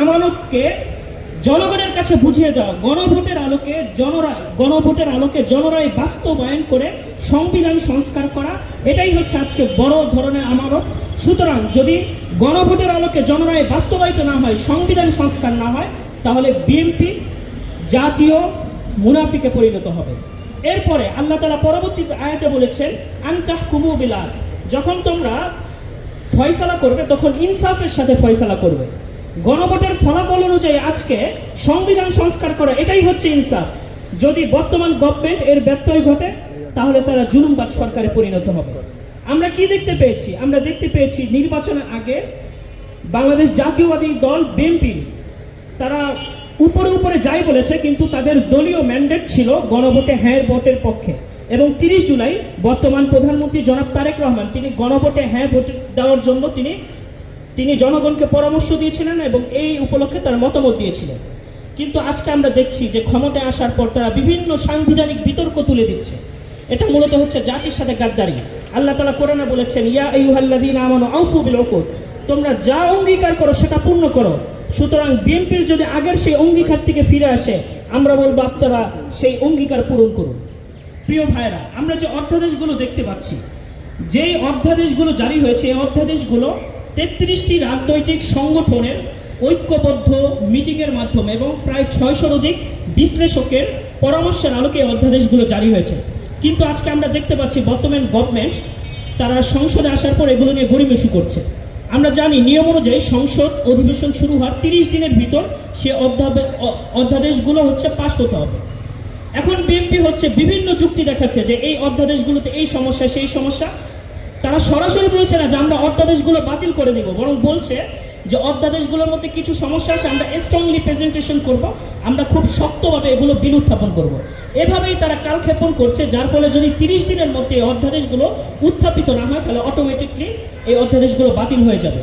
আমানতকে জনগণের কাছে বুঝিয়ে দেওয়া, গণভোটের আলোকে জনরায় বাস্তবায়ন করে সংবিধান সংস্কার করা, এটাই হচ্ছে আজকে বড় ধরনের আমানত। সুতরাং যদি গণভোটের আলোকে জনরায় বাস্তবায়িত না হয়, সংবিধান সংস্কার না হয়, তাহলে বিএনপি জাতীয় মুনাফিকে পরিণত হবে। এরপরে আল্লাহ তাআলা পরবর্তী আয়াতে বলেছেন আনতাহকুমু বিল আদল, যখন তোমরা ফয়সালা করবে তখন ইনসাফের সাথে ফয়সালা করবে। গণভোটের ফলাফল অনুযায়ী আজকে সংবিধান সংস্কার করা, এটাই হচ্ছে ইনসাফ। যদি বর্তমান গভর্নমেন্ট এর ব্যত্যয় ঘটে তাহলে তারা জুলুমবাজ সরকারে পরিণত হবে। আমরা কি দেখতে পেয়েছি? আমরা দেখতে পেয়েছি নির্বাচনের আগে বাংলাদেশ জাতীয়বাদী দল বিএনপি তারা উপরে উপরে যাই বলেছে, কিন্তু তাদের দলীয় ম্যান্ডেট ছিল গণভোটে হ্যাঁ ভোটের পক্ষে। এবং 30 জুলাই বর্তমান প্রধানমন্ত্রী জনাব তারেক রহমান তিনি গণভোটে হ্যাঁ ভোট দেওয়ার জন্য তিনি জনগণকে পরামর্শ দিয়েছিলেন এবং এই উপলক্ষে তার মতামত দিয়েছিলেন। কিন্তু আজকে আমরা দেখছি যে ক্ষমতায় আসার পর তারা বিভিন্ন সাংবিধানিক বিতর্ক তুলে দিচ্ছে। এটা মূলত হচ্ছে জাতির সাথে গাদ্দারি। আল্লাহ তাআলা কোরআনে বলেছেন ইয়া আইয়ুহাল্লাযীনা আমানু আউফু বিল উকুদ, তোমরা যা অঙ্গীকার করো সেটা পূর্ণ করো। সুতরাং বিএনপির যদি আগের সেই অঙ্গীকার থেকে ফিরে আসে, আমরা বলবো আপনারা সেই অঙ্গীকার পূরণ করুন। প্রিয় ভাইরা, আমরা যে অধ্যাদেশগুলো দেখতে পাচ্ছি, যেই অধ্যাদেশগুলো জারি হয়েছে, এই অধ্যাদেশগুলো 33টি রাজনৈতিক সংগঠনের ঐক্যবদ্ধ মিটিংয়ের মাধ্যমে এবং প্রায় 600 অধিক বিশ্লেষকের পরামর্শের আলোকে এই অধ্যাদেশগুলো জারি হয়েছে। কিন্তু আজকে আমরা দেখতে পাচ্ছি বর্তমান গভর্নমেন্ট তারা সংসদে আসার পর এগুলো নিয়ে গড়িমসি করছে। আমরা জানি নিয়ম অনুযায়ী সংসদ অধিবেশন শুরু হওয়ার 30 দিনের ভিতর সে অধ্যাদেশগুলো হচ্ছে পাশ হতে হবে। এখন বিএনপি হচ্ছে বিভিন্ন যুক্তি দেখাচ্ছে যে এই অধ্যাদেশগুলোতে এই সমস্যা সেই সমস্যা। তারা সরাসরি বলছে না যে আমরা অধ্যাদেশগুলো বাতিল করে দেব, বরং বলছে যে অধ্যাদেশগুলোর মধ্যে কিছু সমস্যা আছে, আমরা স্ট্রংলি প্রেজেন্টেশন করব, আমরা খুব শক্তভাবে এগুলো বিল উত্থাপন করব। এভাবেই তারা কালক্ষেপণ করছে, যার ফলে যদি 30 দিনের মধ্যে এই অধ্যাদেশগুলো উত্থাপিত না হয় তাহলে অটোমেটিকলি এই অধ্যাদেশগুলো বাতিল হয়ে যাবে।